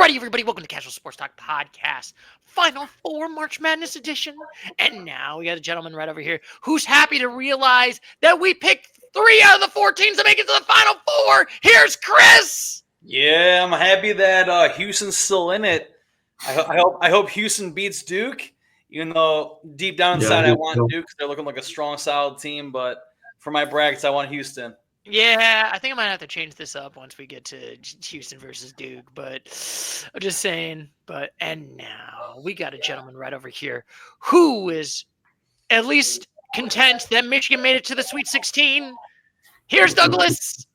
Alrighty, everybody, welcome to Casual Sports Talk Podcast, Final Four March Madness edition. And now we got a gentleman right over here who's happy to realize that we picked 3 out of the 4 teams to make it to the Final Four. Here's Chris. Yeah, I'm happy that Houston's still in it. I hope Houston beats Duke, even though deep down inside I want Duke because they're looking like a strong, solid team. But for my brackets, I want Houston. Yeah, I think I might have to change this up once we get to Houston versus Duke, but I'm just saying. And now we got a gentleman right over here who is at least content that Michigan made it to the Sweet 16. Here's Douglas.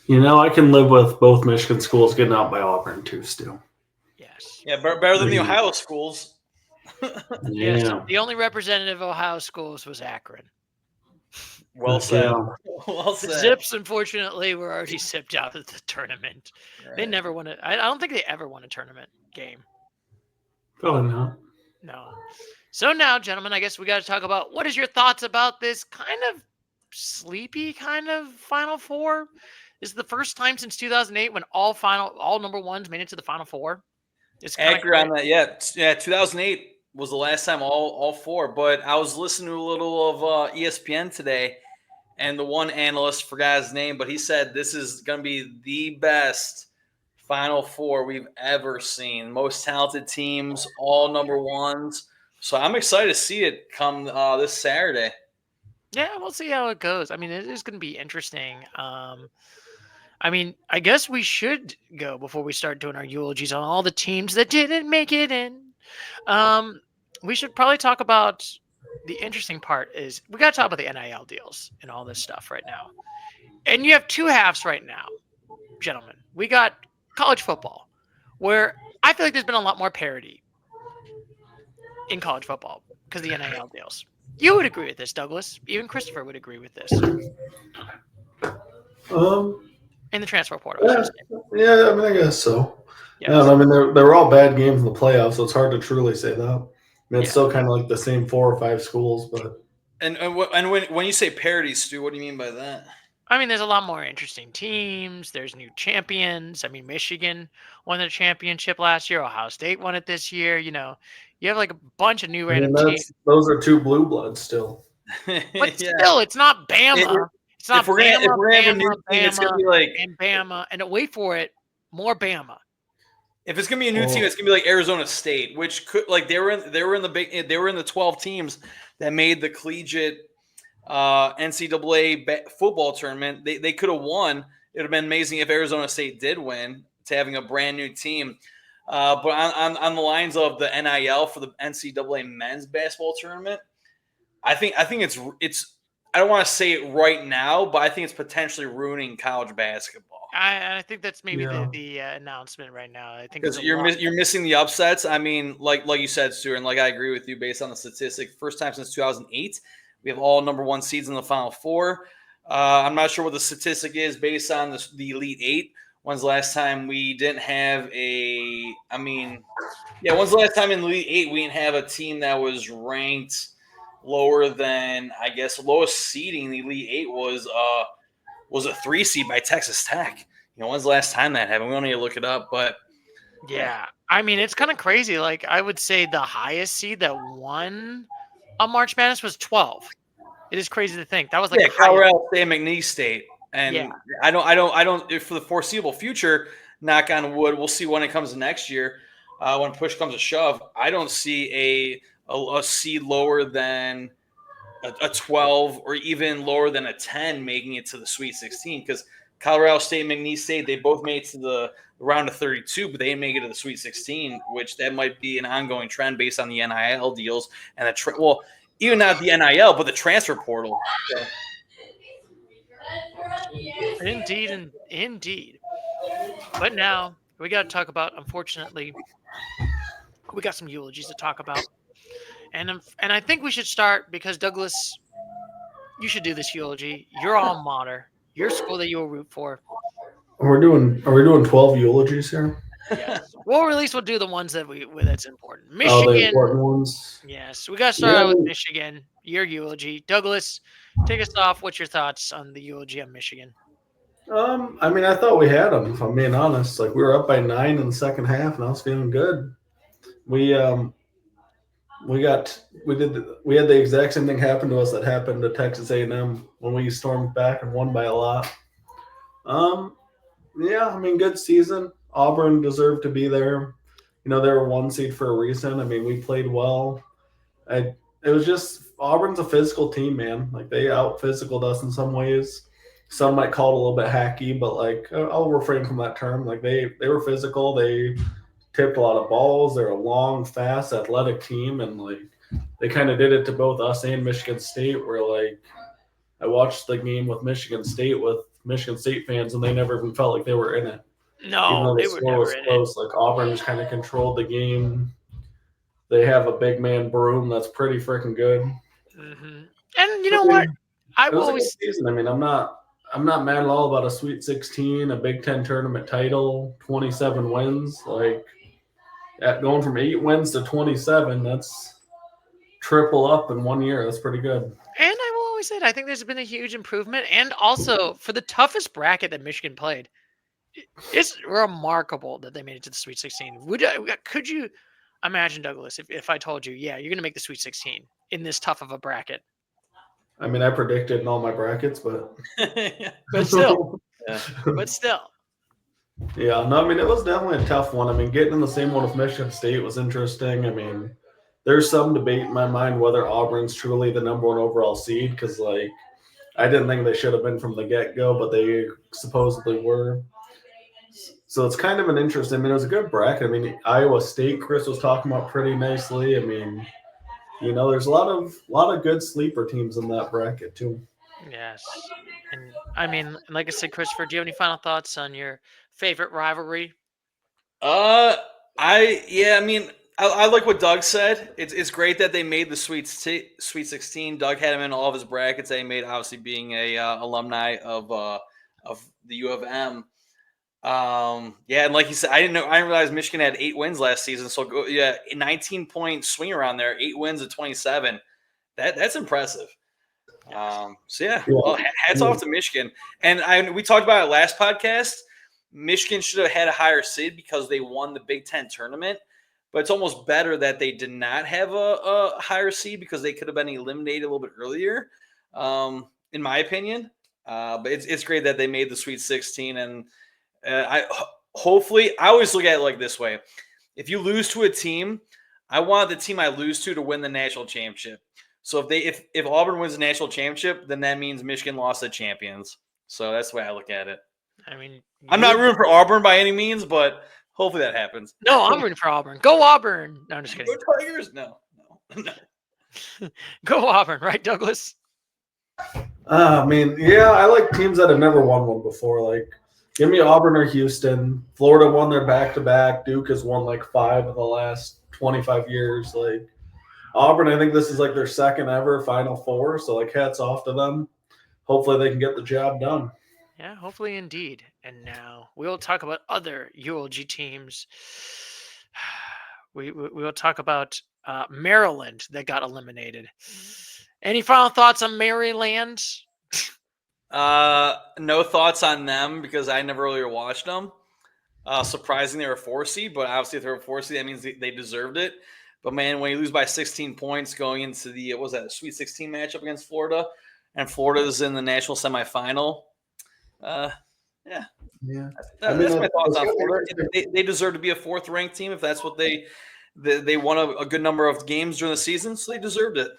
You know, I can live with both Michigan schools getting out by Auburn too, still. Yes. Yeah, better than the Ohio schools. Yes, the only representative of Ohio schools was Akron. Well said. Yeah. Well said. Zips, unfortunately, were already zipped out of the tournament. Right. They never won it. I don't think they ever won a tournament game. Probably not. No. So now, gentlemen, I guess we got to talk about what is your thoughts about this kind of sleepy kind of Final Four? This is the first time since 2008 when all number ones made it to the Final Four. It's accurate on that. Yeah. 2008 was the last time all 4. But I was listening to a little of ESPN today, and the one analyst, forgot his name, but he said this is going to be the best Final Four we've ever seen. Most talented teams, all number ones. So I'm excited to see it come this Saturday. Yeah, we'll see how it goes. I mean, it is going to be interesting. I mean, I guess we should go before we start doing our eulogies on all the teams that didn't make it in. We should probably talk about the interesting part is we got to talk about the NIL deals and all this stuff right now. And you have 2 halves right now, gentlemen. We got college football, where I feel like there's been a lot more parity in college football because of the NIL deals. You would agree with this, Douglas. Even Christopher would agree with this. In the transfer portal. Yeah, I mean, I guess so. Yes. Yeah, I mean, they were all bad games in the playoffs, so it's hard to truly say that. I mean, it's still kind of like the same 4 or 5 schools, but. And when you say parity, Stu, what do you mean by that? I mean, there's a lot more interesting teams. There's new champions. I mean, Michigan won the championship last year. Ohio State won it this year. You know, you have like a bunch of new random teams. Those are 2 blue bloods still. But still, it's not Bama. It's not Bama, it's gonna be like Bama, and wait for it, more Bama. If it's gonna be a new team, it's gonna be like Arizona State, which could like they were in the 12 teams that made the collegiate NCAA football tournament. They could have won. It would have been amazing if Arizona State did win to having a brand new team. But on the lines of the NIL for the NCAA men's basketball tournament, I think it's. I don't want to say it right now, but I think it's potentially ruining college basketball. I think that's maybe the announcement right now. I think because you're missing the upsets. I mean, like you said, Stuart, and like I agree with you based on the statistic. First time since 2008, we have all number 1 seeds in the Final Four. I'm not sure what the statistic is based on the Elite 8. When's the last time we didn't have when's the last time in the Elite 8 we didn't have a team that was ranked lower than, I guess, lowest seeding in the Elite 8 was a 3 seed by Texas Tech. You know, when's the last time that happened? We don't need to look it up, but yeah. I mean, it's kind of crazy. Like, I would say the highest seed that won a March Madness was 12. It is crazy to think that was like Colorado State, McNeese State, and I don't for the foreseeable future. Knock on wood. We'll see when it comes to next year. When push comes to shove, I don't see a seed lower than a 12 or even lower than a 10 making it to the Sweet 16 because Colorado State, McNeese State, they both made it to the round of 32, but they didn't make it to the Sweet 16, which that might be an ongoing trend based on the NIL deals and even not the NIL, but the transfer portal. So. Indeed. But now we got to talk about, unfortunately, we got some eulogies to talk about. And I think we should start because, Douglas, you should do this eulogy. Your alma mater, your school that you will root for. Are we doing 12 eulogies here? Yes. Well, or at least we'll do the ones that's important. Michigan. Oh, the important ones. Yes. We got to start out with Michigan. Your eulogy. Douglas, take us off. What's your thoughts on the eulogy on Michigan? I thought we had them. If I'm being honest, like we were up by 9 in the second half, and I was feeling good. We we had the exact same thing happen to us that happened to Texas A&M when we stormed back and won by a lot. Um, yeah, good season. Auburn deserved to be there. They were one seed for a reason. We played well. I it was just Auburn's a physical team, man. Like they out physicaled us in some ways. Some might call it a little bit hacky, but like I'll refrain from that term. Like they were physical. They tipped a lot of balls. They're a long, fast, athletic team, and like they kind of did it to both us and Michigan State. Where like I watched the game with Michigan State fans, and they never even felt like they were in it, even No, though the they were score never was in it. close. Like Auburn just kind of controlled the game. They have a big man Broom that's pretty freaking good. Hmm. And you So, know what? I it will was a good always. season. I'm not mad at all about a Sweet 16, a Big Ten tournament title, 27 wins. Like going from 8 wins to 27, that's triple up in 1 year. That's pretty good. And I will always say it, I think there's been a huge improvement. And also for the toughest bracket that Michigan played, it's remarkable that they made it to the Sweet 16. Could you imagine, Douglas, if I told you, yeah, you're going to make the Sweet 16 in this tough of a bracket? I predicted in all my brackets, but But still, Yeah. but still, yeah, no, it was definitely a tough one. Getting in the same one with Michigan State was interesting. There's some debate in my mind whether Auburn's truly the number one overall seed because, like, I didn't think they should have been from the get go, but they supposedly were. So it's kind of an interest. It was a good bracket. Iowa State, Chris was talking about pretty nicely. There's a lot of good sleeper teams in that bracket too. yes. And like I said, Christopher, do you have any final thoughts on your favorite rivalry? Uh, I like what Doug said. It's great that they made the Sweet 16. Doug had him in all of his brackets. They made obviously being a alumni of the U of M. Yeah, and like you said, I didn't realize Michigan had 8 wins last season. So yeah, 19-point swing around there, 8 wins at 27. That's impressive. Yes. So yeah, Yeah, well, hats off to Michigan. And we talked about it last podcast. Michigan should have had a higher seed because they won the Big Ten tournament. But it's almost better that they did not have a higher seed because they could have been eliminated a little bit earlier, in my opinion. But it's great that they made the Sweet 16, and I hopefully I always look at it like this way: if you lose to a team, I want the team I lose to win the national championship. So if Auburn wins the national championship, then that means Michigan lost the champions. So that's the way I look at it. I mean, I'm you not would. rooting for Auburn by any means, but hopefully that happens. No, I'm rooting for Auburn. Go Auburn. No, I'm just Go kidding. Tigers? No, no. Go Auburn, right, Douglas? yeah, I like teams that have never won one before. Like, give me Auburn or Houston. Florida won their back to back. Duke has won like 5 of the last 25 years. Like, Auburn, I think this is like their second ever Final Four. So, like, hats off to them. Hopefully, they can get the job done. Yeah, hopefully indeed. And now we'll talk about other ULG teams. We will talk about Maryland that got eliminated. Any final thoughts on Maryland? No thoughts on them because I never really watched them. Surprising they were a 4 seed, but obviously if they're a 4 seed, that means they deserved it. But man, when you lose by 16 points going into the what was that, a Sweet 16 matchup against Florida, and Florida's in the national semifinal, uh, yeah, Yeah. that's my thoughts It's on gonna be Florida. interesting. They deserve to be a fourth ranked team if that's what they won a good number of games during the season, so they deserved it.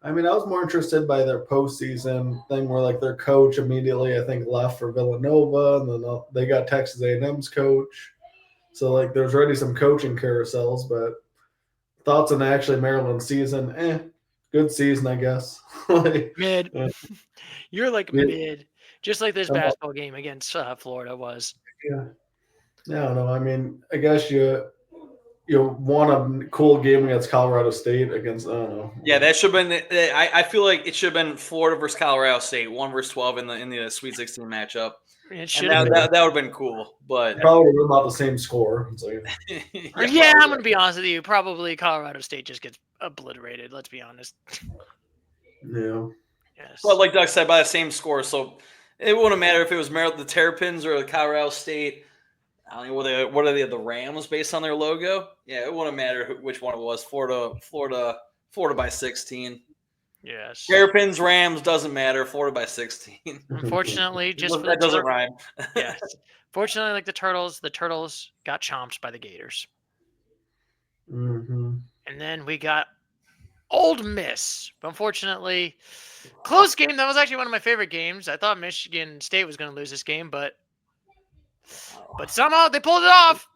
I was more interested by their postseason thing where like their coach immediately I think left for Villanova, and then they got Texas A&M's coach. So like there's already some coaching carousels, but thoughts on actually Maryland season? Good season I guess. like, Mid. uh, You're like yeah, mid, just like this basketball game against Florida was. yeah, I don't know. I guess you won a cool game against Colorado State against I don't know. Yeah, that should have been. I feel like it should have been Florida versus Colorado State, 1 versus 12 in the Sweet 16 matchup, It and should have that been. Yeah, that, that would have been cool. But probably about the same score. It's like Or yeah, yeah, I'm probably. gonna be honest with you. Probably Colorado State just gets obliterated. Let's be honest. yeah. But Yes. like Doug said, by the same score. So It wouldn't matter if it was Maryland, the Terrapins or the Colorado State. I don't know what are they, the Rams based on their logo? Yeah, it wouldn't matter which one it was. Florida by 16. Yes. Terrapins, Rams doesn't matter. Florida by 16. Unfortunately, just for that the doesn't rhyme. yes. Fortunately, like the Turtles got chomped by the Gators. Mm-hmm. And then we got Ole Miss. But unfortunately, close game. That was actually one of my favorite games. I thought Michigan State was going to lose this game, but somehow they pulled it off.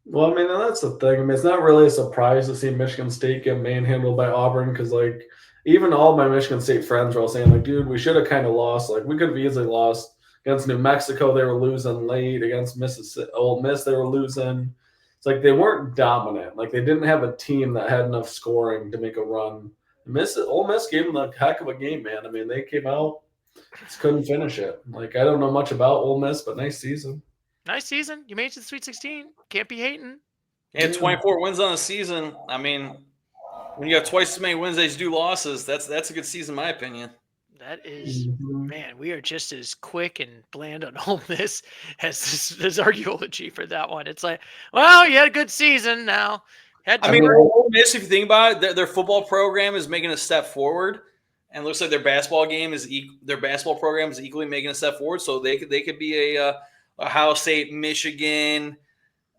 Well, I mean, and that's the thing. I mean, it's not really a surprise to see Michigan State get manhandled by Auburn because, like, even all my Michigan State friends were all saying, like, dude, we should have kind of lost. Like, we could have easily lost against New Mexico. They were losing late against Mississippi. Ole Miss. They were losing. It's like they weren't dominant. Like, they didn't have a team that had enough scoring to make a run. Ole Miss gave them a heck of a game, man. I mean, they came out, just couldn't finish it. Like, I don't know much about Ole Miss, but nice season. Nice season. You made it to the Sweet 16. Can't be hating. Yeah, 24 wins on the season. I mean, when you have twice as many wins as you do losses, that's a good season, in my opinion. That is, man, we are just as quick and bland on Ole Miss as our eulogy for that one. It's like, well, you had a good season now. I mean, Ole Miss, if you think about it, their football program is making a step forward, and it looks like their basketball program is equally making a step forward. So they could be a Ohio State, Michigan.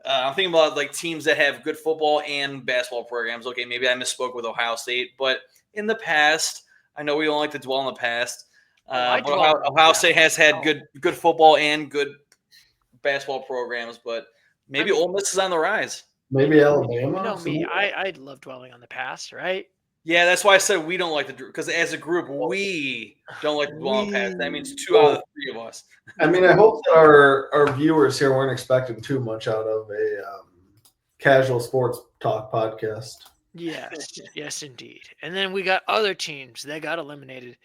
I'm thinking about like teams that have good football and basketball programs. Okay, maybe I misspoke with Ohio State, but in the past, I know we don't like to dwell on the past. But Ohio State has had good football and good basketball programs, but maybe Ole Miss is on the rise. Maybe Alabama. You know me, I love dwelling on the past, right? Yeah, that's why I said we don't like to, because as a group, we don't like to dwell on the past. That means 2 out of the 3 of us. I mean, I hope that our viewers here weren't expecting too much out of a casual sports talk podcast. Yes, indeed. And then we got other teams that got eliminated.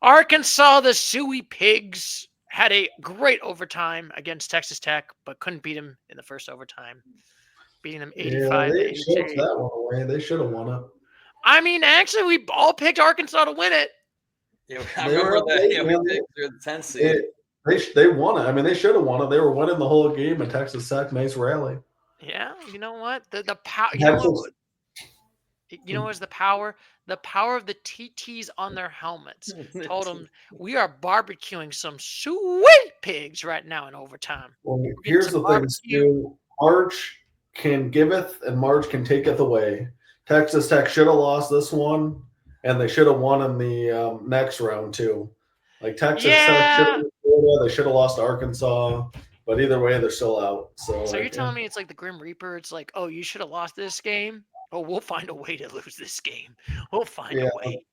Arkansas, the Suey Pigs, had a great overtime against Texas Tech, but couldn't beat them in the first overtime, beating them 85 they choked that one away. They should have won it. I mean, actually, we all picked Arkansas to win it. Yeah, I remember that. Yeah, they're the 10th seed. They won it. I mean, they should have won it. They were winning the whole game at Texas Tech. Nice rally. Yeah, you know what? The power. You know what was the power? The power of the TTs on their helmets told them we are barbecuing some sweet pigs right now in overtime. Well, here's the thing, Stu. March can giveth and March can taketh away. Texas Tech should have lost this one, and they should have won in the next round too. Like Texas Tech should have won, they should have lost to Arkansas, but either way, they're still out. So you're telling me it's like the Grim Reaper? It's like, oh, you should have lost this game. Oh, we'll find a way to lose this game. We'll find a way.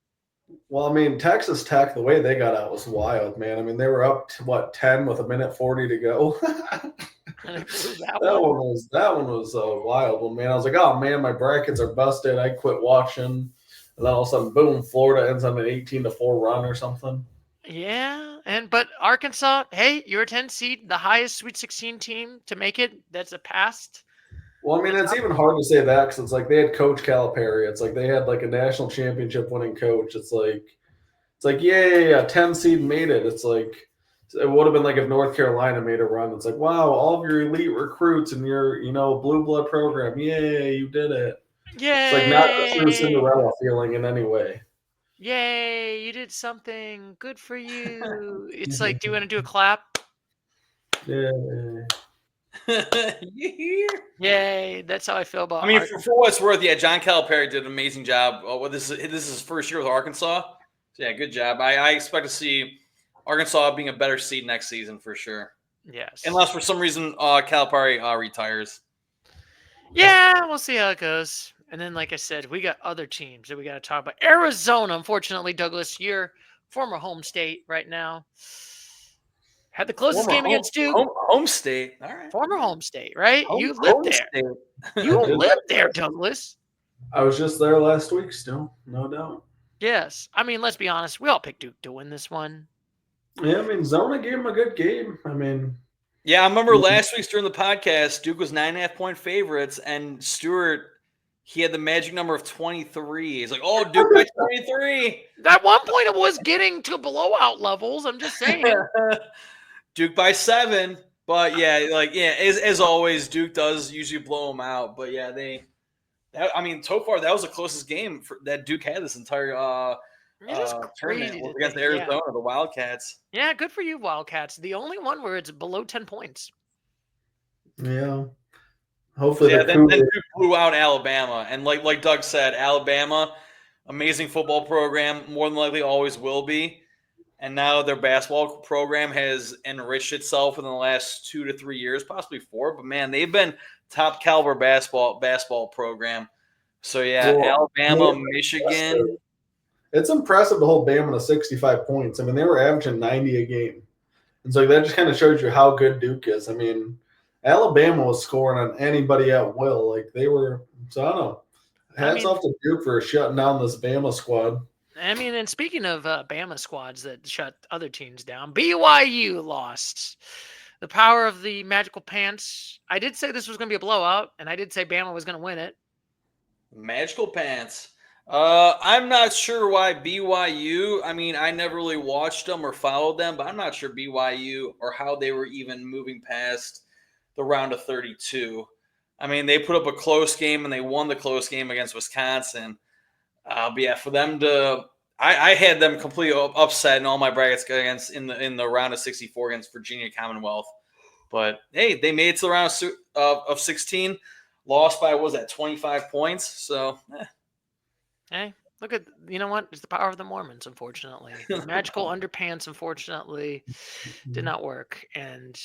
Well, I mean, Texas Tech, the way they got out was wild, man. I mean, they were up to 10 with 1:40 to go. that one was a wild one, man. I was like, oh man, my brackets are busted. I quit watching, and then all of a sudden, boom, Florida ends on an 18-4 run or something. Yeah, but Arkansas, hey, you're a 10 seed, the highest Sweet 16 team to make it. That's a past. Well, I mean, it's even hard to say that because it's like they had Coach Calipari. It's like they had like a national championship winning coach. It's like yay, a 10 seed made it. It's like it would have been like if North Carolina made a run. It's like, wow, all of your elite recruits and your blue blood program, yay, you did it. Yay! It's like not the true Cinderella feeling in any way. Yay, you did something good for you. It's like, do you want to do a clap? Yeah. Yay! That's how I feel about. I mean, for what it's worth, yeah, John Calipari did an amazing job. Well, this is his first year with Arkansas. So yeah, good job. I expect to see Arkansas being a better seed next season for sure. Yes. Unless for some reason Calipari retires. Yeah, we'll see how it goes. And then, like I said, we got other teams that we got to talk about. Arizona, unfortunately, Douglas, your former home state right now. Had the closest game against Duke. Home state. All right. Former home state, right? You lived there. You lived there, Douglas. I was just there last week still, no doubt. Yes. I mean, let's be honest. We all picked Duke to win this one. Yeah, I mean, Zona gave him a good game. I mean. Yeah, I remember last week's during the podcast, Duke was 9.5-point favorites, and Stewart, he had the magic number of 23. He's like, oh, Duke by 23. At one point, it was getting to blowout levels. I'm just saying. Duke by 7. But yeah, as always, Duke does usually blow them out. But yeah, so far that was the closest game that Duke had this entire It is tournament crazy against Arizona, the Wildcats. Yeah, good for you, Wildcats. The only one where it's below 10 points. Yeah. Hopefully, then Duke blew out Alabama, and like Doug said, Alabama, amazing football program, more than likely always will be. And now their basketball program has enriched itself in the last 2 to 3 years, possibly 4. But man, they've been top caliber basketball program. So yeah, Alabama, Michigan. It's impressive to hold Bama to 65 points. I mean, they were averaging 90 a game, and so that just kind of shows you how good Duke is. I mean, Alabama was scoring on anybody at will. Like they were. So I don't know. Hats off to Duke for shutting down this Bama squad. I mean, and speaking of Bama squads that shut other teams down, BYU lost. The power of the magical pants. I did say this was going to be a blowout, and I did say Bama was going to win it. Magical pants. I'm not sure why BYU. I mean, I never really watched them or followed them, but I'm not sure BYU or how they were even moving past the round of 32. I mean, they put up a close game and they won the close game against Wisconsin. But yeah, for them to, I had them completely upset in all my brackets against in the round of 64 against Virginia Commonwealth. But hey, they made it to the round of 16, lost by 25 points. So, Hey, look at you know what? It's the power of the Mormons. Unfortunately, the magical underpants unfortunately did not work, and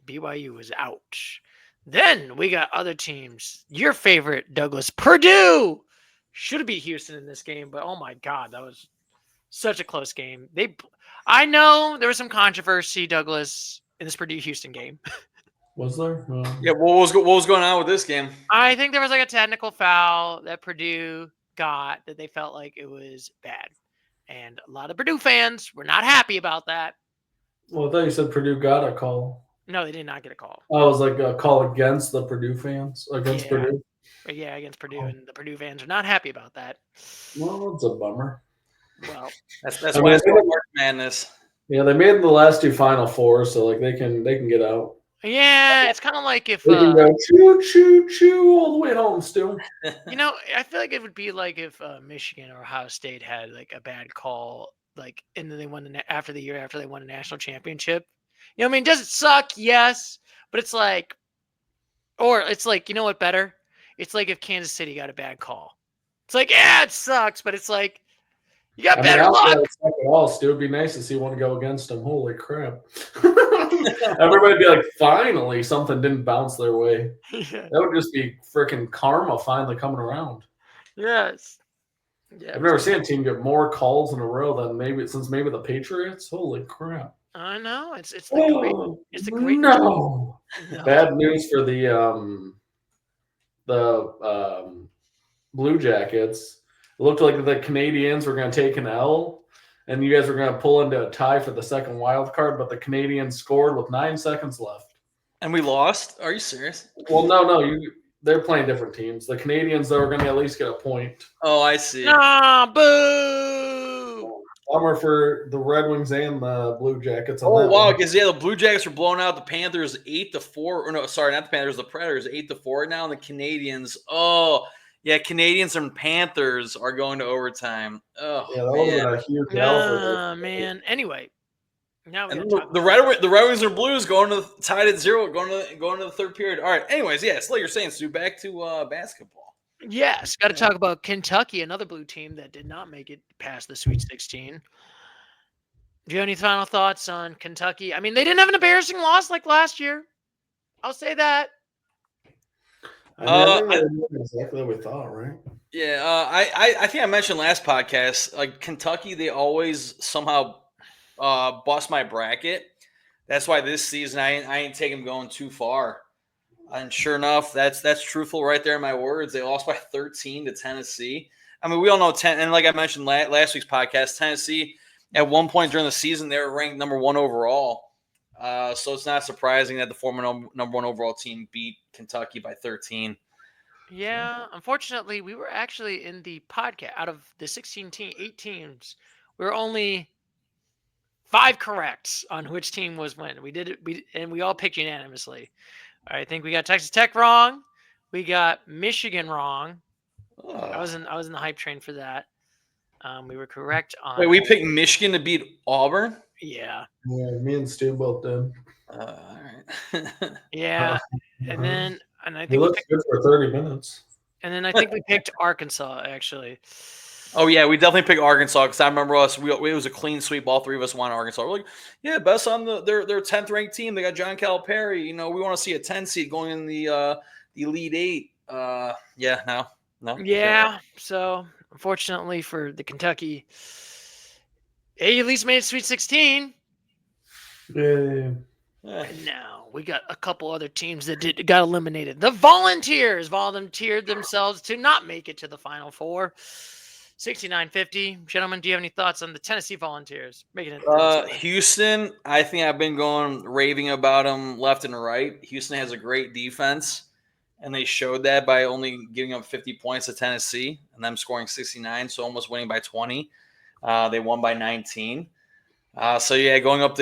BYU was out. Then we got other teams. Your favorite, Douglas, Purdue. Should have beat Houston in this game, but oh my God, that was such a close game. I know there was some controversy, Douglas, in this Purdue-Houston game. Was there? Yeah, what was going on with this game? I think there was like a technical foul that Purdue got that they felt like it was bad. And a lot of Purdue fans were not happy about that. Well, I thought you said Purdue got a call. No, they did not get a call. Oh, it was like a call against the Purdue fans, against Purdue. Yeah, against Purdue, and the Purdue fans are not happy about that. Well, it's a bummer. Well, that's why it's March Madness. Yeah, they made the last 2 Final Fours, so like they can get out. Yeah, it's kind of like if they can go choo all the way home, Stu. I feel like it would be like if Michigan or Ohio State had like a bad call, like, and then they won after they won a national championship. You know what I mean? Does it suck? Yes, but it's like, or it's like, you know what? Better. It's like if Kansas City got a bad call. It's like, yeah, it sucks, but it's like you got better luck. It all, Stu. It'd be nice to see one go against them. Holy crap! Everybody'd be like, finally, something didn't bounce their way. Yeah. That would just be freaking karma finally coming around. Yes. Yeah. I've never seen a team get more calls in a row than maybe the Patriots. Holy crap! I know it's the great. No. Bad news for the Blue Jackets. It looked like the Canadians were going to take an L, and you guys were going to pull into a tie for the second wild card, but the Canadians scored with 9 seconds left. And we lost? Are you serious? Well, no. They're playing different teams. The Canadians, though, are going to at least get a point. Oh, I see. Ah, boo! Bummer for the Red Wings and the Blue Jackets. Oh, wow, because the Blue Jackets were blowing out the Panthers 8-4. Or no, sorry, not the Panthers, the Predators 8-4 now, and the Canadians. Oh, yeah, Canadians and Panthers are going to overtime. Oh, yeah, that was a huge man. Anyway, now the Red Wings and Blues going to tied at 0, going to the third period. All right. Anyways, yes, like you're saying, Stu, back to basketball. Yes, got to talk about Kentucky, another blue team that did not make it past the Sweet 16. Do you have any final thoughts on Kentucky? I mean, they didn't have an embarrassing loss like last year. I'll say that. I think exactly what we thought, right? Yeah, I think I mentioned last podcast, like Kentucky, they always somehow bust my bracket. That's why this season I ain't taking them going too far. And sure enough, that's truthful right there in my words. They lost by 13 to Tennessee. I mean, we all know and like I mentioned last week's podcast, Tennessee at one point during the season they were ranked number 1 overall. So it's not surprising that the former number 1 overall team beat Kentucky by 13. Yeah, unfortunately, we were actually in the podcast out of the 8 teams. We were only 5 correct on which team was when. We did it, and we all picked unanimously. I think we got Texas Tech wrong. We got Michigan wrong. I Ugh. was in the hype train for that. We were correct Wait, on we all. picked Michigan to beat Auburn. Yeah, Yeah, me and Stu both did. All right. yeah, and then He looks good for 30 minutes. I think we picked Arkansas actually. Oh yeah, we definitely picked Arkansas because I remember us. It was a clean sweep. All three of us wanted Arkansas. We're like, yeah, best on their 10th ranked team. They got John Calipari. You know, we want to see a 10 seed going in the Elite Eight. Yeah, no. Yeah, so unfortunately for the Kentucky, they at least made it Sweet 16. Yeah. And now we got a couple other teams that got eliminated. The Volunteers volunteered themselves to not make it to the Final Four. 69-50. Gentlemen, do you have any thoughts on the Tennessee Volunteers making it? Houston, I think I've been raving about them left and right. Houston has a great defense, and they showed that by only giving up 50 points to Tennessee and them scoring 69, so almost winning by 20. They won by 19. So yeah, going up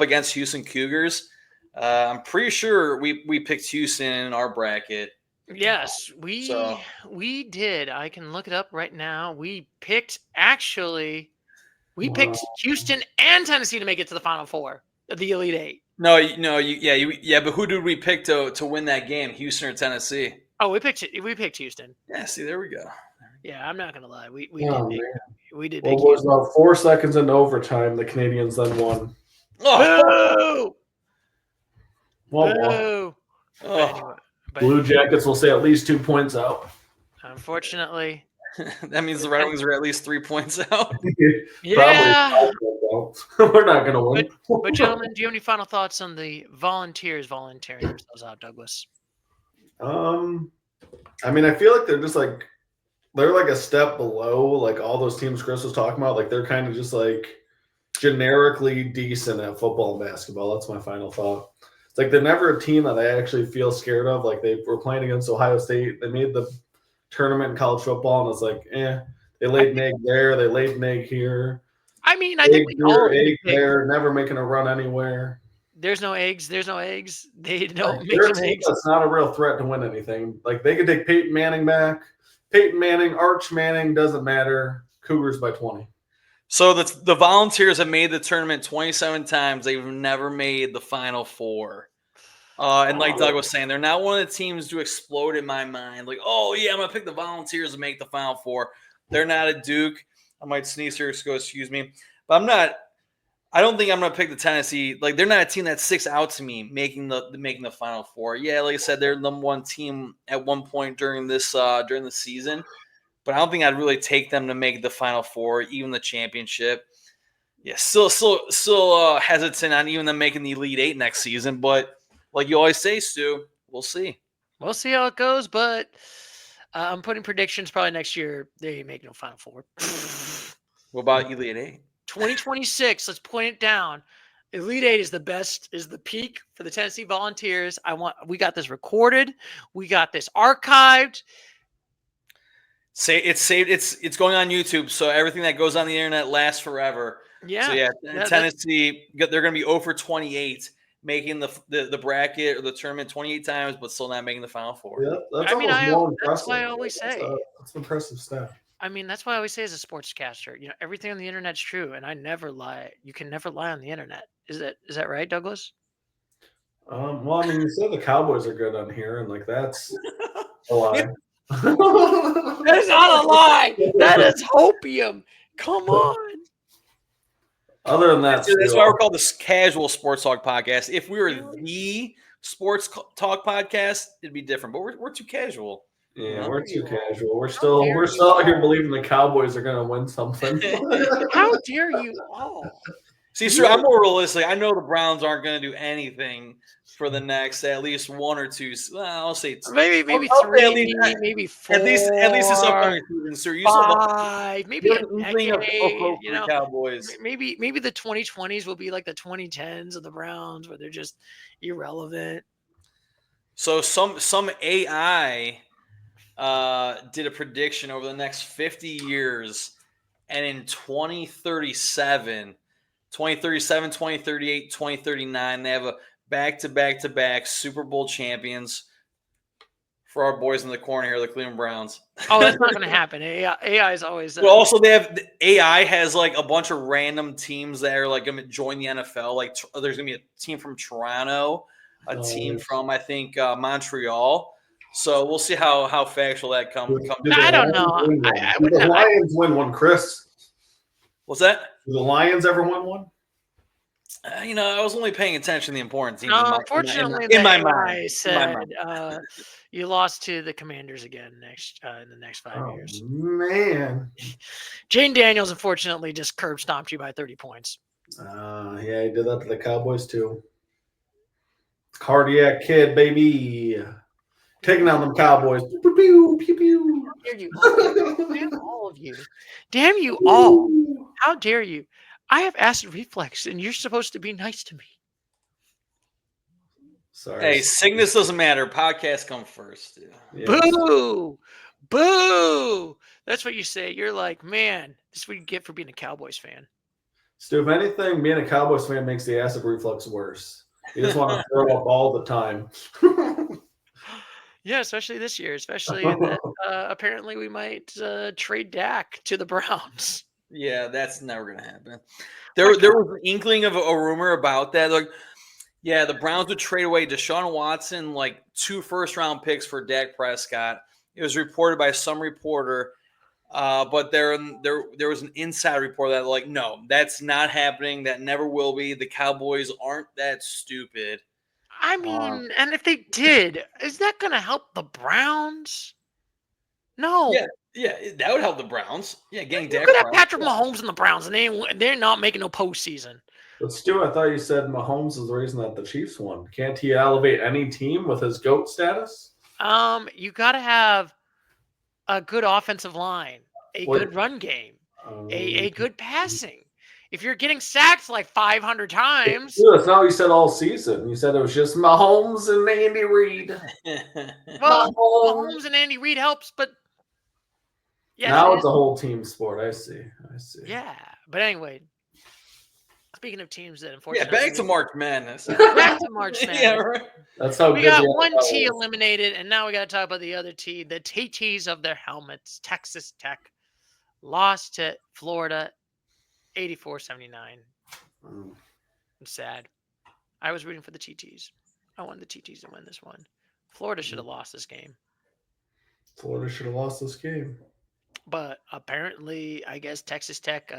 against Houston Cougars. I'm pretty sure we picked Houston in our bracket. Yes, So we did. I can look it up right now. We picked Wow. Houston and Tennessee to make it to the Final Four of the Elite Eight. no, but who did we pick to win that game? Houston or Tennessee? Oh, we picked Houston. Yeah, see, there we go. Yeah, I'm not gonna lie. We Oh, did man. we did Well, pick it was Houston. about 4 seconds into overtime. The Canadians then won. Oh, Boo! Well, Boo! But oh. anyway, Blue Jackets will say at least 2 points out. unfortunately, That means the Red Wings are at least 3 points out. yeah. We're not going to win. But gentlemen, do you have any final thoughts on the Volunteers volunteering themselves out, Douglas? I mean, I feel like they're like a step below like all those teams Chris was talking about. Like they're kind of just like generically decent at football and basketball. That's my final thought. It's like they're never a team that I actually feel scared of. Like they were playing against Ohio State. They made the tournament in college football, and it's like, they laid an egg there, they laid an egg here. I mean, I think we all egg picked, there, never making a run anywhere. there's no eggs. There's no eggs. They don't make They're a some team eggs. that's not a real threat to win anything. Like they could take Peyton Manning back. Peyton Manning, Arch Manning, doesn't matter. Cougars by 20. So the Volunteers have made the tournament 27 times. They've never made the Final Four. And like Doug was saying, they're not one of the teams to explode in my mind. Like, oh, yeah, I'm going to pick the Volunteers to make the Final Four. They're not a Duke. I might sneeze here, so excuse me. But I don't think I'm going to pick the Tennessee. Like, they're not a team that sticks out to me making the Final Four. Yeah, like I said, they're the number one team at one point during the season. But I don't think I'd really take them to make the Final Four, even the championship. Yeah, still hesitant on even them making the Elite Eight next season. But like you always say, Stu, we'll see. We'll see how it goes, but I'm putting predictions probably next year. They make no Final Four. What about Elite Eight? 2026. Let's point it down. Elite Eight is the peak for the Tennessee Volunteers. We got this recorded. We got this archived. Say it's saved. It's going on YouTube, so everything that goes on the internet lasts forever. Yeah. So yeah, Tennessee, they're going to be 0 for 28, making the bracket or the tournament 28 times, but still not making the Final Four. Yeah, that's that's why I always say. That's impressive stuff. I mean, that's why I always say as a sportscaster, everything on the internet's true, and I never lie. You can never lie on the internet. Is that right, Douglas? Well, I mean, you said the Cowboys are good on here, and like that's a lie. That is not a lie. That is hopium. Come on. Other than that, that's why we're called the Casual Sports Talk Podcast. If we were the Sports Talk Podcast, it'd be different. But we're too casual. Yeah, we're too casual. We're still out here believing the Cowboys are going to win something. How dare you all? See, sir, I'm more realistic. I know the Browns aren't going to do anything for the next at least 1 or 2. Well, I'll say maybe 3, maybe 4. At least this upcoming season, sir. You 5, maybe a decade, Cowboys. Maybe the 2020s will be like the 2010s of the Browns, where they're just irrelevant. So some AI did a prediction over the next 50 years, and in 2037, 2038, 2039, they have a back-to-back-to-back Super Bowl champions for our boys in the corner here, the Cleveland Browns. Oh, that's not going to happen. AI is always. But also, AI has like a bunch of random teams that are like going to join the NFL. Like there's going to be a team from Toronto, a team from I think Montreal. So we'll see how factual that comes. I don't know. I Did the Lions win one, Chris? What's that? Did the Lions ever win one? I was only paying attention to the important teams. Unfortunately, in my AI mind, said you lost to the Commanders again in the next 5 years. Man, Jane Daniels unfortunately just curb stomped you by 30 points. Yeah, he did that to the Cowboys too. Cardiac kid, baby, taking down them Cowboys. Pew pew pew pew. How dare you all? Damn all of you! Damn you all! How dare you? I have acid reflux, and you're supposed to be nice to me. Sorry. Hey, sickness doesn't matter. Podcasts come first. Yeah. Boo! Boo! That's what you say. You're like, man, this is what you get for being a Cowboys fan. Stu, if anything, being a Cowboys fan makes the acid reflux worse. You just want to throw up all the time. Yeah, especially this year. Especially that apparently we might trade Dak to the Browns. Yeah, that's never going to happen. There was an inkling of a rumor about that. Like, yeah, the Browns would trade away Deshaun Watson, like 2 first-round picks for Dak Prescott. It was reported by some reporter, but there was an inside report that like, no, that's not happening. That never will be. The Cowboys aren't that stupid. I mean, and if they did, is that going to help the Browns? No. Yeah, that would help the Browns. Yeah, getting Dak. You could have Patrick Mahomes and the Browns, and they're not making no postseason. But Stu, I thought you said Mahomes is the reason that the Chiefs won. Can't he elevate any team with his GOAT status? You got to have a good offensive line, good run game, a good passing. If you're getting sacked like 500 times. That's not what you said all season. You said it was just Mahomes and Andy Reid. Well, Mahomes and Andy Reid helps, but yes, now it's a whole team sport. I see. Yeah, but anyway, speaking of teams that unfortunately, back to March Madness. Back to March Madness. Yeah, right. That's how we got one T eliminated, and now we got to talk about the other T. The TTs of their helmets. Texas Tech lost to Florida, 84-79. I'm sad. I was rooting for the TTs. I wanted the TTs to win this one. Florida should have lost this game. But apparently, I guess Texas Tech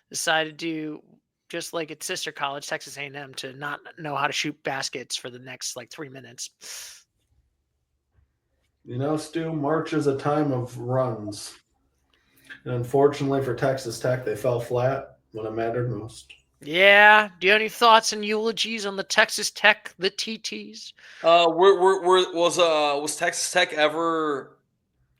decided to, just like its sister college, Texas A&M, to not know how to shoot baskets for the next 3 minutes. You know, Stu, March is a time of runs. And unfortunately for Texas Tech, they fell flat when it mattered most. Yeah. Do you have any thoughts and eulogies on the Texas Tech, the TTs? Was Texas Tech ever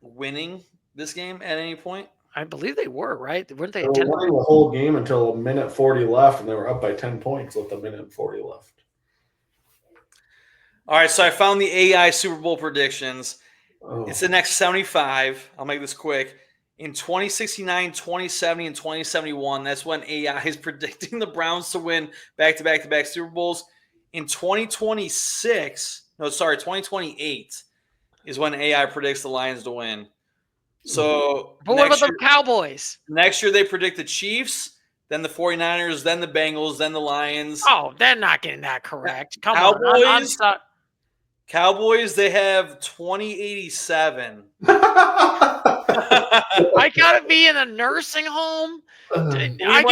winning this game at any point? I believe they were, right? Weren't they? They were winning the whole game until a minute 40 left, and they were up by 10 points with a minute 40 left. All right, so I found the AI Super Bowl predictions. It's the next 75. I'll make this quick. In 2069, 2070, and 2071, that's when AI is predicting the Browns to win back-to-back-to-back Super Bowls. In 2028 is when AI predicts the Lions to win. So, but what about the Cowboys? Next year, they predict the Chiefs, then the 49ers, then the Bengals, then the Lions. Oh, they're not getting that correct. Come on. Cowboys, they have 2087. I gotta be in a nursing home. I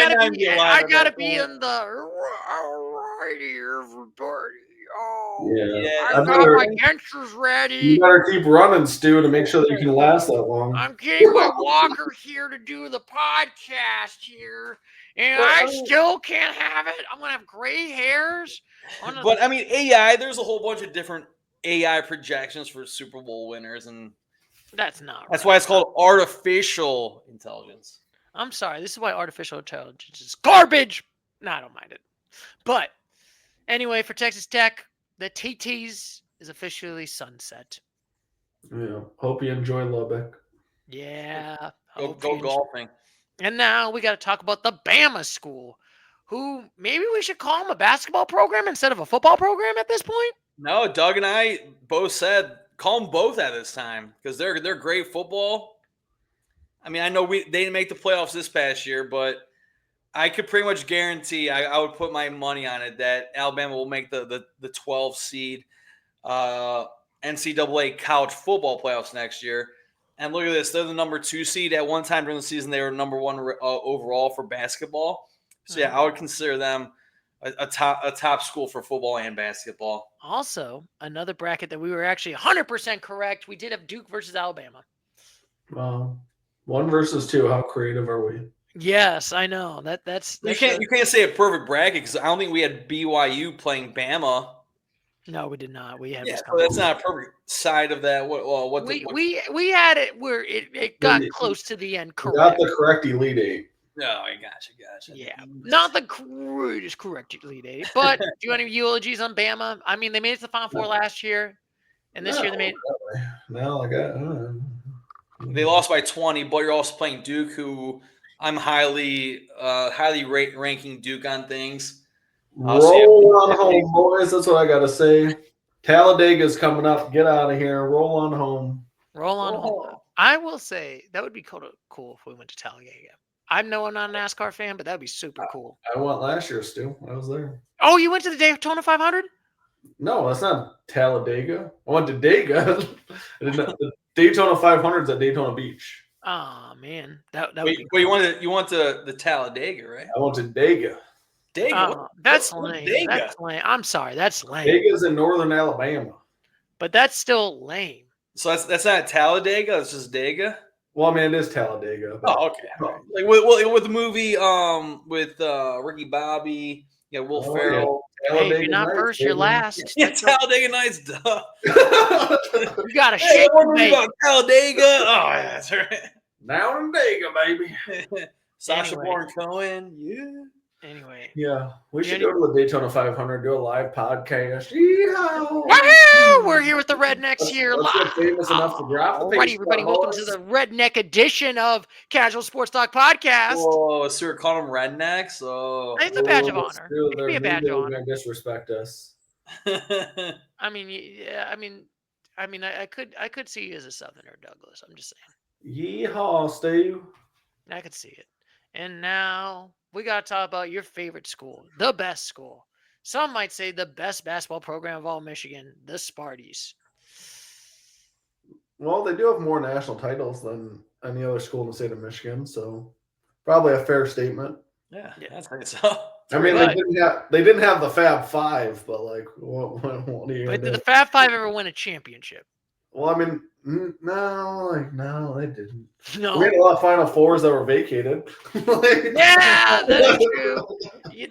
gotta be in the right here, everybody. Oh, yeah. I got my dentures ready. You better keep running, Stu, to make sure that you can last that long. I'm getting my walker here to do the podcast here, and I still can't have it. I'm gonna have gray hairs. But I mean, AI. There's a whole bunch of different AI projections for Super Bowl winners, and that's not. That's why it's called artificial intelligence. I'm sorry. This is why artificial intelligence is garbage. No, I don't mind it. But anyway, for Texas Tech, the TTs is officially sunset. Yeah. Hope you enjoy Lubbock. Yeah. Go Hope you go golfing. And now we got to talk about the Bama school, who maybe we should call them a basketball program instead of a football program at this point. No, Doug and I both said call them both at this time because they're great football. I mean, I know they didn't make the playoffs this past year, but I could pretty much guarantee I would put my money on it that Alabama will make the 12 seed uh, NCAA college football playoffs next year. And look at this. They're the number 2 seed. At one time during the season, they were number 1 overall for basketball. So, yeah, I would consider them a top school for football and basketball. Also, another bracket that we were actually 100% correct. We did have Duke versus Alabama. 1 versus 2. How creative are we? Yes, I know. That's you can't say a perfect bracket because I don't think we had BYU playing Bama. No, we did not. We had so that's not a perfect side of that. We had it where it got close to the end. Correct. Got the correct Elite Eight. No, I gotcha. Yeah, not the greatest correct Elite Eight, but do you want any eulogies on Bama? I mean, they made it to the Final Four last year, and this year they made. No, I got. They lost by 20, but you're also playing Duke, who I'm highly ranking Duke on things. Roll on home, boys. That's what I got to say. Talladega's coming up. Get out of here. Roll on home. Roll on home. I will say that would be cool if we went to Talladega. I'm not a NASCAR fan, but that would be super cool. I went last year, Stu. I was there. Oh, you went to the Daytona 500? No, that's not Talladega. I went to Dega. The Daytona 500's at Daytona Beach. Oh man, that would be cool. You want the Talladega, right? I went to Dega. Dega. That's lame. Dega? That's lame. I'm sorry, that's lame. Dega's in northern Alabama. But that's still lame. So that's not Talladega. It's just Dega. Well, I mean, it is Talladega. Oh, okay. Like with the movie with Ricky Bobby, Will Ferrell. Yeah. Hey, if you're not first, you're last. Yeah, Talladega Nights, duh. You got to shake about Talladega. Oh, that's right. Now in Dega, baby. Sasha Baron Cohen. Yeah. Anyway. Yeah. We should go to the Daytona 500, do a live podcast. Woohoo! We're here with the Rednecks here live. Let's get famous enough to drop the Alrighty, everybody. Welcome to the Redneck edition of Casual Sports Talk Podcast. Oh, so we're calling them Rednecks? Oh. It's a badge of honor. It could be a badge of honor. Disrespect us. I mean, yeah, I could see you as a Southerner, Douglas. I'm just saying. Yeehaw, Steve. I could see it. And now we got to talk about your favorite school, the best school. Some might say the best basketball program of all Michigan, the Sparties. Well, they do have more national titles than any other school in the state of Michigan, so probably a fair statement. Yeah, that's right. So I mean, they didn't have the Fab Five, but like, what do you? But did the Fab Five ever win a championship? Well, I mean, no, they didn't. No, we had a lot of Final Fours that were vacated. Yeah, that is true.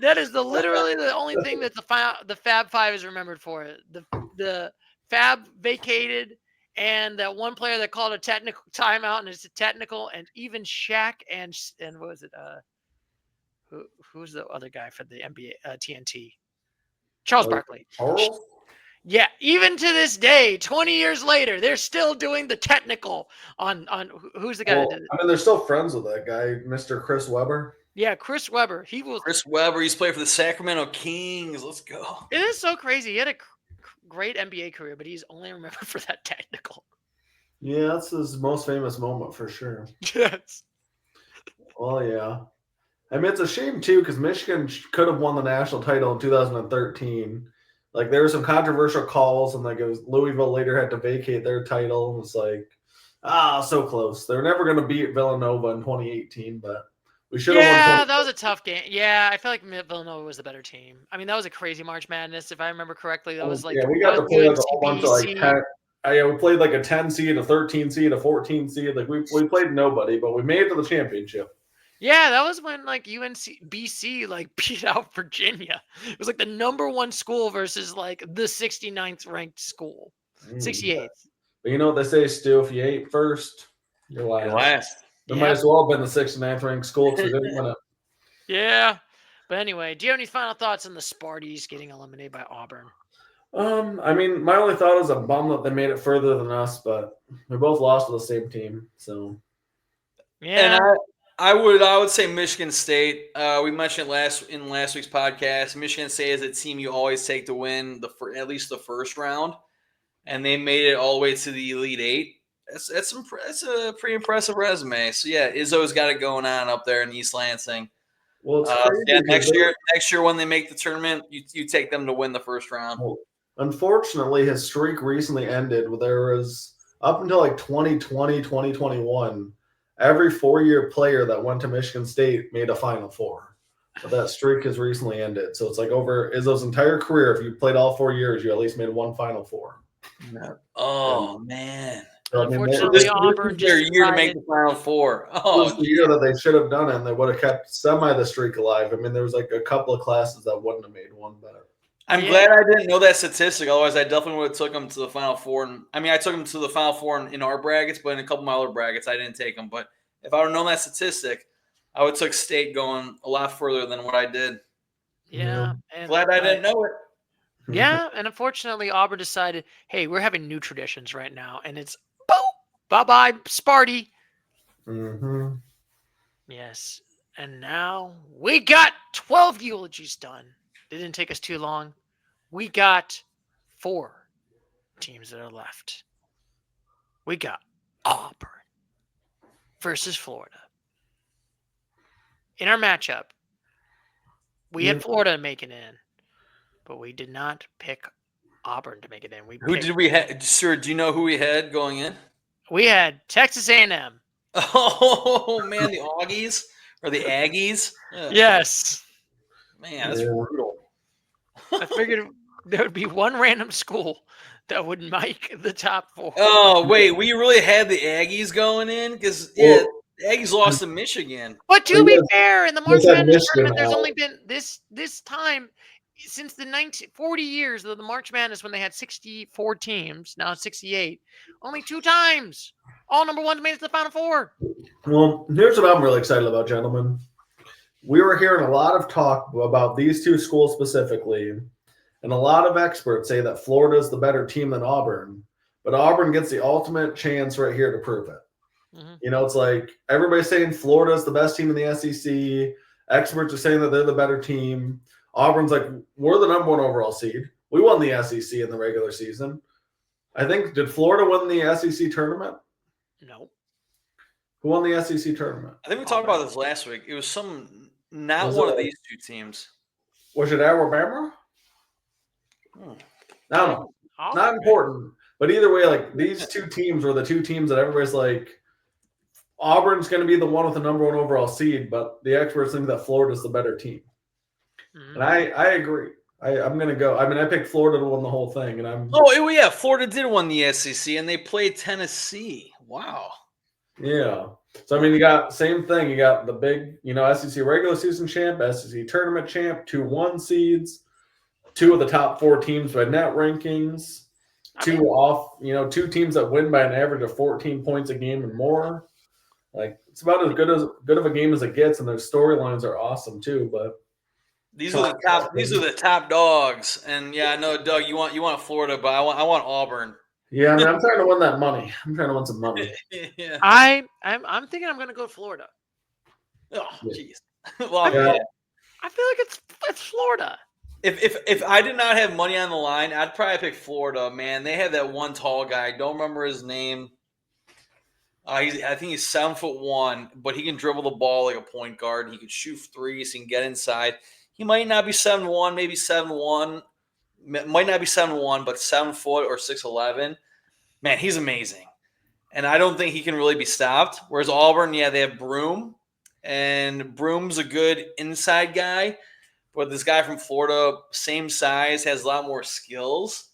That is literally the only thing that the Fab Five is remembered for. The Fab vacated, and that one player that called a technical timeout, and it's a technical, and even Shaq and what was it? Who's the other guy for the NBA TNT? Charles Barkley. Charles? Yeah, even to this day, 20 years later, they're still doing the technical on who's the guy that did it. I mean, they're still friends with that guy, Mr. Chris Webber. Yeah, Chris Webber. Chris Webber. He's played for the Sacramento Kings. Let's go. It is so crazy. He had a great NBA career, but he's only remembered for that technical. Yeah, that's his most famous moment for sure. Yes. Well, yeah. I mean, it's a shame, too, because Michigan could have won the national title in 2013. Like, there were some controversial calls, and like it was Louisville later had to vacate their title. And it's like, so close. They were never going to beat Villanova in 2018, but we should have won. Yeah, that was a tough game. Yeah, I feel like Villanova was the better team. I mean, that was a crazy March Madness, if I remember correctly. That was like we got to play like a whole bunch of like 10. We played like a 10 seed, a 13 seed, a 14 seed. Like we played nobody, but we made it to the championship. Yeah, that was when like BC like beat out Virginia. It was like the number 1 school versus like the 69th ranked school, 68th. But you know what they say, Stu? If you ain't first, you're last. They might as well have been the 69th ranked school because they didn't win it. Yeah, but anyway, do you have any final thoughts on the Sparties getting eliminated by Auburn? I mean, my only thought is a bum that they made it further than us, but we both lost to the same team. So And Yeah. I would say Michigan State. We mentioned in last week's podcast. Michigan State is a team you always take to win at least the first round, and they made it all the way to the Elite Eight. That's a pretty impressive resume. So yeah, Izzo's got it going on up there in East Lansing. well, it's crazy Yeah, because next year when they make the tournament, you take them to win the first round. well, unfortunately, his streak recently ended. There was up until like 2020, 2021, every 4-year player that went to Michigan State made a Final Four. But that streak has recently ended. So it's like over Izzo's entire career, if you played all 4 years, you at least made one Final Four. Oh man. So, I mean, Unfortunately, This Auburn is their just year to make decided. the Final Four. this Oh, was the year that they should have done it, and they would have kept the streak alive. I mean, there was like a couple of classes that wouldn't have made one better. I'm Yeah. glad I didn't know that statistic. Otherwise, I definitely would have took them to the Final Four. And I mean, I took them to the Final Four in our brackets, but in a couple of my other brackets, I didn't take them. But if I would have known that statistic, I would have took State going a lot further than what I did. Yeah. And Glad I didn't know it. Yeah, and unfortunately, Auburn decided, hey, we're having new traditions right now, and it's boop, bye-bye, Sparty. Mm-hmm. Yes, and now we got 12 eulogies done. It didn't take us too long. We got 4 teams that are left. We got Auburn versus Florida. In our matchup, we had Florida making in, but we did not pick Auburn to make it in. Who did we have? Sir, do you know who we had going in? We had Texas A&M. Oh, man, the Augies or the Aggies? Ugh. Yes. Man, that's brutal. I figured there would be one random school that would make the top 4. Oh, wait, we really had the Aggies going in? Because, the Aggies lost to Michigan. But to be fair, in the March had Madness Michigan tournament, there's out. only been this time since the 40 years of the March Madness when they had 64 teams, now it's 68, only 2 times. All number ones made it to the Final Four. Well, here's what I'm really excited about, gentlemen. We were hearing a lot of talk about these 2 schools specifically, and a lot of experts say that Florida is the better team than Auburn, but Auburn gets the ultimate chance right here to prove it. Mhm. You know, it's like everybody's saying Florida is the best team in the SEC. Experts are saying that they're the better team. Auburn's like, we're the number 1 overall seed. We won the SEC in the regular season. I think, did Florida win the SEC tournament? No. Who won the SEC tournament? I think we talked about this last week. It was not Was one it of these 2 teams. Was it Alabama? I don't know. Auburn. Not important. But either way, like these 2 teams were the 2 teams that everybody's like, Auburn's going to be the one with the number 1 overall seed, but the experts think that Florida's the better team. Mhm. And I agree. I'm going to go. I mean, I picked Florida to win the whole thing, and I'm. Oh, yeah, Florida did win the SEC, and they played Tennessee. Wow. Yeah. So I mean, you got same thing. You got the big, SEC regular season champ, SEC tournament champ, 2 1 seeds, 2 of the top 4 teams by net rankings, 2 teams that win by an average of 14 points a game and more. Like it's about as good of a game as it gets, and their storylines are awesome too. But these are the top dogs. And yeah, I know, Doug, you want Florida, but I want Auburn. yeah, I mean, I'm trying to win that money. I'm trying to win some money. Yeah. I'm thinking I'm going to go Florida. Oh, jeez. Yeah. Well, Yeah. I feel like it's Florida. If I did not have money on the line, I'd probably pick Florida. Man, they have that one tall guy. I don't remember his name. I think he's 7'1", but he can dribble the ball like a point guard. He can shoot threes. He can get inside. He might not be 7'1", maybe 7'1". Might not be 7'1", but 7 foot or 6'11". Man, he's amazing. And I don't think he can really be stopped. Whereas Auburn, yeah, they have Broom. And Broom's a good inside guy. But this guy from Florida, same size, has a lot more skills.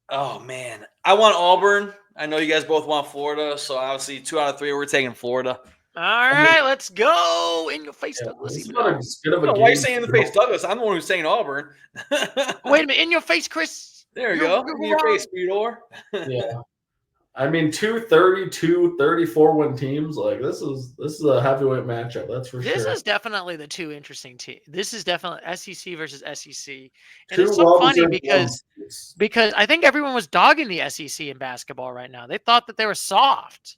Oh, man. I want Auburn. I know you guys both want Florida. So, obviously, 2 out of 3, we're taking Florida. All right, let's go. In your face, Douglas. This is not as good of a game. Why are you saying in the face, Douglas? I'm the one who's saying Auburn. Wait a minute. In your face, Chris. There you go. In your face, Theodore. Yeah. I mean, 2 34 win teams. Like this is a heavyweight matchup. That's for sure. This is definitely the 2 interesting teams. This is definitely SEC versus SEC, and 2 it's so funny well-deserved because wins. States. Because I think everyone was dogging the SEC in basketball right now. They thought that they were soft.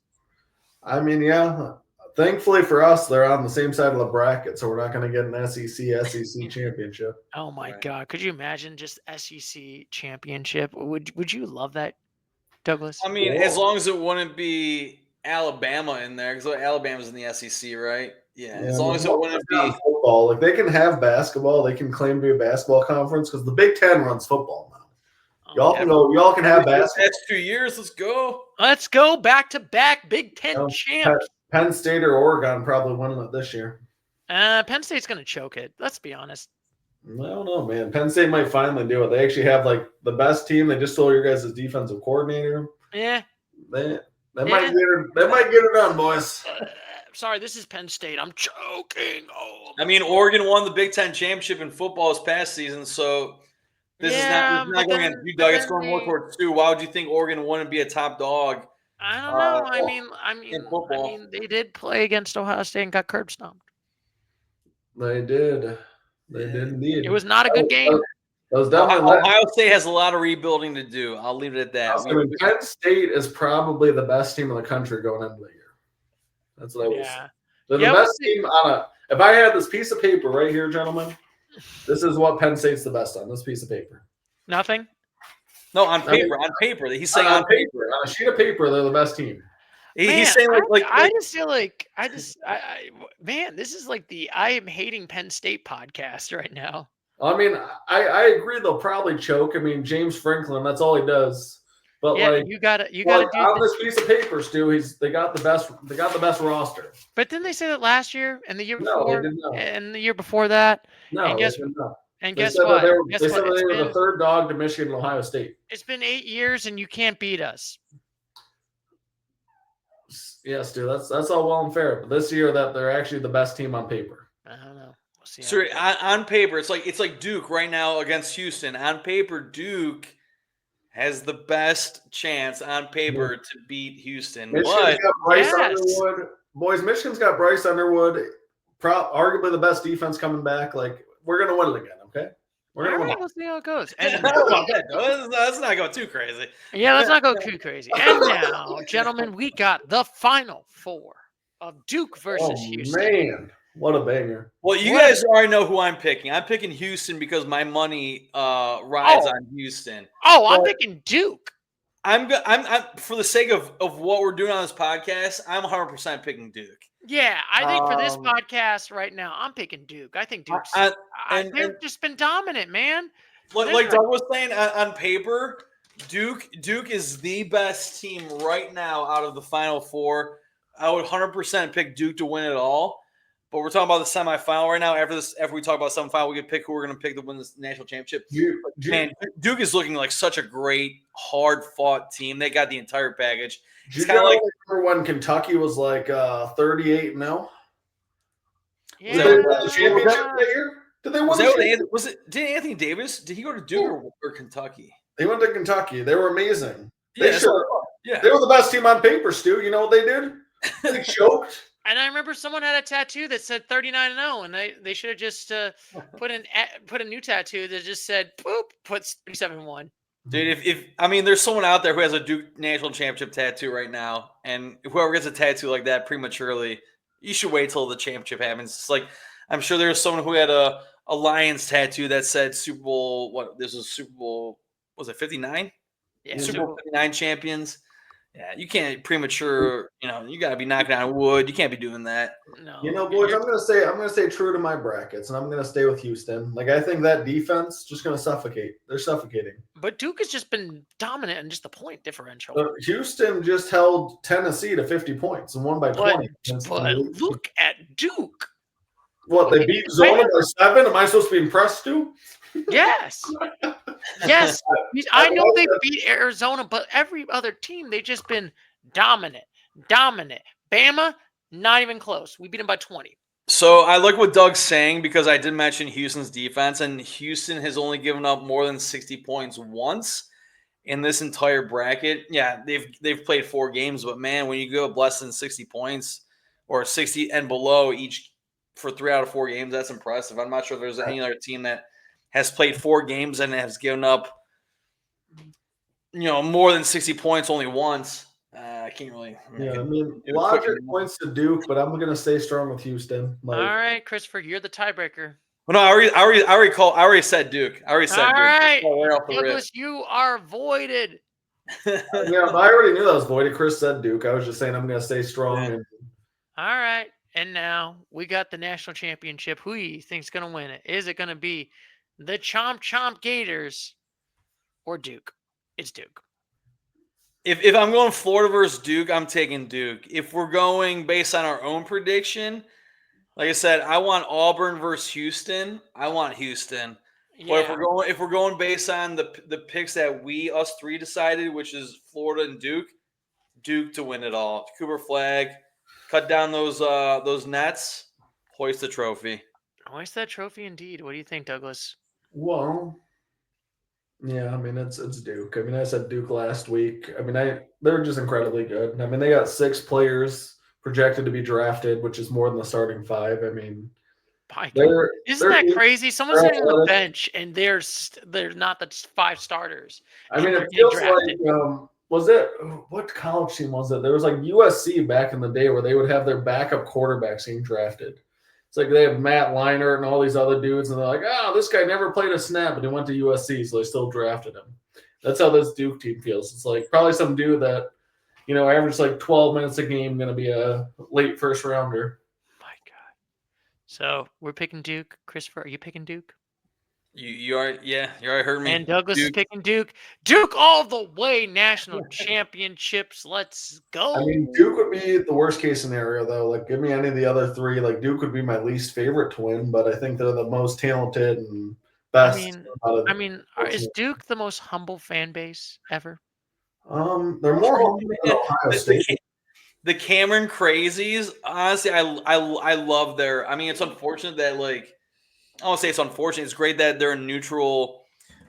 I mean, yeah. Thankfully for us, they're on the same side of the bracket, so we're not going to get an SEC championship. Oh my God! Could you imagine just SEC championship? Would you love that, Douglas? I mean, as long as it wouldn't be Alabama in there, because Alabama's in the SEC, right? Yeah, as long as it wouldn't be football. Like they can have basketball, they can claim to be a basketball conference because the Big Ten runs football now. Y'all can go. Y'all can have basketball. That's 2 years. Let's go. Let's go back to back Big Ten champs. Penn State or Oregon probably winning it this year. Penn State's going to choke it. Let's be honest. I don't know, man. Penn State might finally do it. They actually have like the best team. They just stole your guys' defensive coordinator. Yeah. They might get it done, boys. Sorry, this is Penn State. I'm choking. Oh. I mean, Oregon won the Big Ten championship in football this past season, so this is not going against you, Doug. It's going more towards 2. Why would you think Oregon wouldn't be a top dog? I don't know. I mean, they did play against Ohio State and got curb stomped. They did. They did indeed. It was not a good game. That was definitely Ohio State has a lot of rebuilding to do. I'll leave it at that. Penn State is probably the best team in the country going into the year. That's what I will say. They're the best team on a. If I had this piece of paper right here, gentlemen, this is what Penn State's the best on. This piece of paper. Nothing. No, on paper. On paper. He's saying on paper. On a sheet of paper, they're the best team. He's saying I just feel like man, this is like the I am hating Penn State podcast right now. I mean, I agree they'll probably choke. I mean, James Franklin, that's all he does. But like you gotta do on this piece of paper, Stu. They got the best roster. But didn't they say that last year and the year No, before? they did not. And the year before that? No, and guess they did not. Guess what? They said they were the third dog to Michigan and Ohio State. It's been 8 years and you can't beat us. Yes, dude. That's all well and fair. But this year, that they're actually the best team on paper. I don't know. We'll see. So on paper, it's like Duke right now against Houston. On paper, Duke has the best chance on paper to beat Houston. Michigan's got Bryce Underwood. Boys, Michigan's got Bryce Underwood. Arguably the best defense coming back. Like we're gonna win it again. Okay. We'll see how it goes. And let's not go too crazy. Yeah, let's not go too crazy. And now, gentlemen, we got the final 4 of Duke versus Houston. Man, what a banger! Well, you guys already know who I'm picking. I'm picking Houston because my money rides on Houston. Oh, I'm picking Duke. I'm for the sake of what we're doing on this podcast, I'm 100% picking Duke. Yeah, I think for this podcast right now, I'm picking Duke. I think Duke's they've just been dominant, man. Like Doug was saying, on paper, Duke is the best team right now out of the Final 4. I would 100% pick Duke to win it all. But we're talking about the semifinal right now. After we talk about semifinal, we can pick who we're going to pick to win this national championship. Man, Duke is looking like such a great, hard-fought team. They got the entire package. It's kind of like when Kentucky was like 38-0. Yeah. Did they win the championship that year? Did they win the championship? Did Anthony Davis? Did he go to Duke or Kentucky? They went to Kentucky. They were amazing. Yeah, they were the best team on paper, Stu. You know what they did? They choked. And I remember someone had a tattoo that said 39-0, and they should have just put a new tattoo that just said "boop," puts 37-1. Dude, if I mean, there's someone out there who has a Duke national championship tattoo right now, and whoever gets a tattoo like that prematurely, you should wait till the championship happens. It's like I'm sure there's someone who had a Lions tattoo that said Super Bowl. What this was Super Bowl? Was it 59? Yeah, Super Bowl 59 champions. Yeah, you can't premature. You got to be knocking on wood. You can't be doing that. No, boys, I'm gonna stay true to my brackets, and I'm gonna stay with Houston. Like I think that defense just gonna suffocate. They're suffocating. But Duke has just been dominant in just the point differential. Houston just held Tennessee to 50 points and won by 20. But look at Duke. What they beat Zona by 7? Am I supposed to be impressed, Stu? Yes. Yes. I know they beat Arizona, but every other team, they've just been dominant. Bama, not even close. We beat them by 20. So I like what Doug's saying because I did mention Houston's defense, and Houston has only given up more than 60 points once in this entire bracket. Yeah, they've played 4 games, but man, when you go up less than 60 points or 60 and below each for 3 out of 4 games, that's impressive. I'm not sure if there's any other team that has played 4 games and has given up more than 60 points only once. I can't really. Yeah, I I mean, do a quick logic math. points to Duke, but I'm gonna stay strong with Houston. All Like, right, Christopher, you're the tiebreaker. Well, no, I already said Duke. I already All said Duke. right, Oh, right off the rip. Douglas, you are voided. yeah, I already knew that was voided. Chris said Duke. I was just saying I'm gonna stay strong. Yeah. And All right, and now we got the national championship. Who do you think's gonna win it? Is it gonna be the Chomp Chomp Gators or Duke? It's Duke. If I'm going Florida versus Duke, I'm taking Duke. If we're going based on our own prediction, like I said, I want Auburn versus Houston. I want Houston. But Yeah, if we're going based on the picks that us three decided, which is Florida and Duke, Duke to win it all. Cooper Flag, cut down those nets, hoist the trophy. hoist that trophy indeed. What do you think, Douglas? well, yeah, I mean it's Duke. I mean I said Duke last week. I mean they're just incredibly good. I mean they got 6 players projected to be drafted, which is more than the starting 5. I mean My God, they're isn't they're that deep, crazy? Someone's they're sitting on the athletic. bench and they're not the 5 starters, I and mean they're it getting feels like drafted. was it what college team was it? There was like USC back in the day where they would have their backup quarterbacks being drafted. It's like they have Matt Leinart and all these other dudes, and they're like, oh, this guy never played a snap, but he went to USC, so they still drafted him. That's how this Duke team feels. It's like probably some dude that, averaged like 12 minutes a game, going to be a late first rounder. My God. So we're picking Duke. Christopher, are you picking Duke? You already heard me. And Douglas is Duke. picking Duke. Duke all the way, national championships. Let's I go. mean, Duke would be the worst case scenario, though. Like, give me any of the other 3. Like, Duke would be my least favorite to win, but I think they're the most talented and I best mean, out of I mean, is the Duke the most humble fan base ever? They're more humble than Yeah, Ohio the, State. the Cameron Crazies, honestly, I love their. I mean, it's unfortunate that I don't say it's unfortunate. It's great that they're in neutral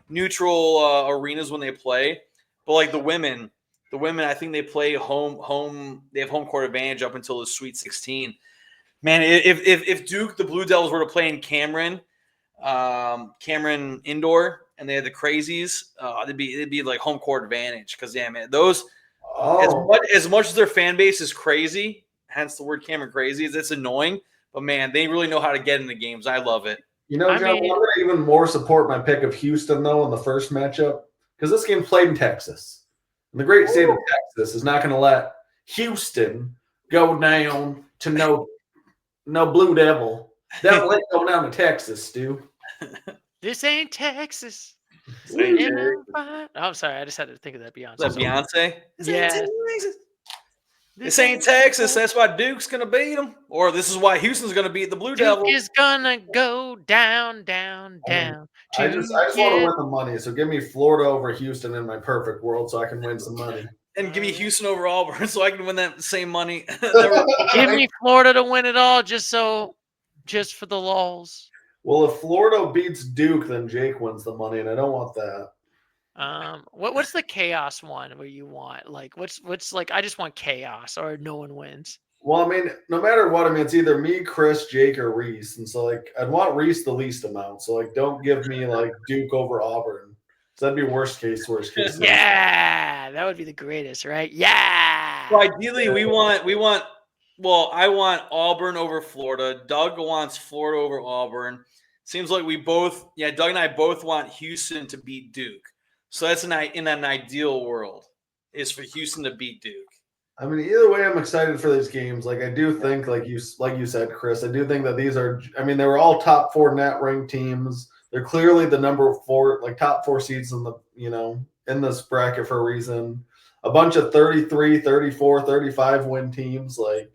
arenas when they play. But like the women, I think they play home. They have home court advantage up until the Sweet 16. Man, if Duke the Blue Devils were to play in Cameron Indoor, and they had the Crazies, it'd be like home court advantage because yeah, man, those Oh, as much as their fan base is crazy, hence the word Cameron Crazy, is it's annoying. But man, they really know how to get in the games. I love it. I John, I'm mean, going to even more support my pick of Houston, though, in the first matchup because this game played in Texas. And the great state of Texas is not going to let Houston go down to no Blue Devil. They'll let it go down to Texas, Stu. this ain't Texas. Say, And oh, I'm sorry. I just had to think of that Beyonce that song. Beyonce? Yes. This ain't Texas. That's why Duke's gonna beat them, or this is why Houston's gonna beat the Blue Duke Devils. is gonna go down, down, I mean, down I to just want to get. win the money, so give me Florida over Houston in my perfect world, so I can win some money. And give me Houston over Auburn, so I can win that same money. Give me Florida to win it all, just for the lulls. Well, if Florida beats Duke, then Jake wins the money, and I don't want that. What's the chaos one where you want like what's like I just want chaos or no one wins. Well, I mean, no matter what, I mean, it's either me, Chris, Jake, or Reese, and so like I'd want Reese the least amount. So like, don't give me like Duke over Auburn. So that'd be worst case. Yeah, that would be the greatest, right? Yeah. So ideally, we want. Well, I want Auburn over Florida. Doug wants Florida over Auburn. Seems like Doug and I both want Houston to beat Duke. So that's in an ideal world, is for Houston to beat Duke. I mean, either way, I'm excited for these games. Like I do think, like you said, Chris, I do think that these are. I mean, they were all top 4 net ranked teams. They're clearly the number 4, like top 4 seeds in the in this bracket for a reason. A bunch of 33, 34, 35 win teams. Like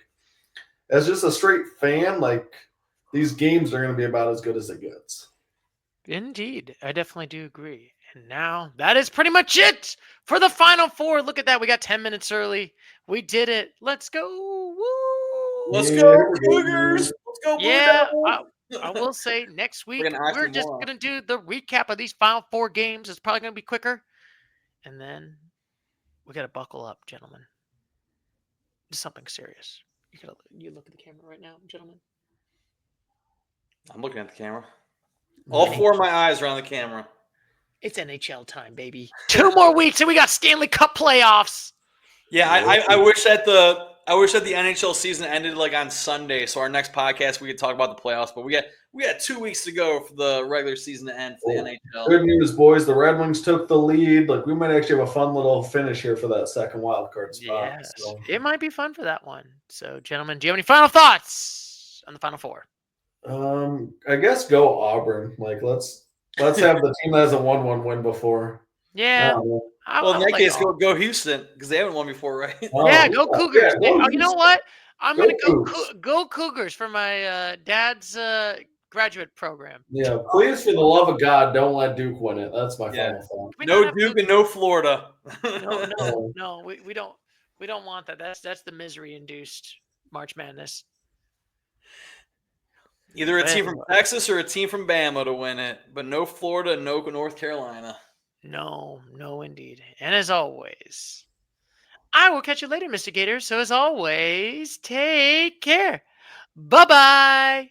as just a straight fan, like these games are going to be about as good as it gets. Indeed, I definitely do agree. And now that is pretty much it for the Final Four. Look at that. We got 10 minutes early. We did it. Let's go. Woo! Let's go Cougars! Let's go Blue Yeah, Devils! I will say next week gonna ask we're you just more. going to do the recap of these Final Four games. It's probably going to be quicker. And then we got to buckle up, gentlemen. It's something serious. You look at the camera right now, gentlemen. I'm looking at the camera. All 4 of my eyes are on the camera. It's NHL time, baby. 2 more weeks and we got Stanley Cup playoffs. Yeah, I wish that the NHL season ended like on Sunday, so our next podcast we could talk about the playoffs. But we got 2 weeks to go for the regular season to end for the NHL. Good news, boys. The Red Wings took the lead. Like, we might actually have a fun little finish here for that second wild card spot. Yes, So. it might be fun for that one. So, gentlemen, do you have any final thoughts on the Final Four? I guess go Auburn. Like, let's have the team that hasn't won one win before. Yeah. Well, in that case, go Houston because they haven't won before, right? Yeah, go Cougars. Yeah, you know what? I'm going to Cougs. go Cougars for my dad's graduate program. Yeah, please, for the love of God, don't let Duke win it. That's my final thought. No Duke and no Florida. No, we don't want that. That's the misery-induced March Madness. Either a team from Texas or a team from Bama to win it, but no Florida, no North Carolina. No, indeed. And as always, I will catch you later, Mr. Gator. So as always, take care. Bye-bye.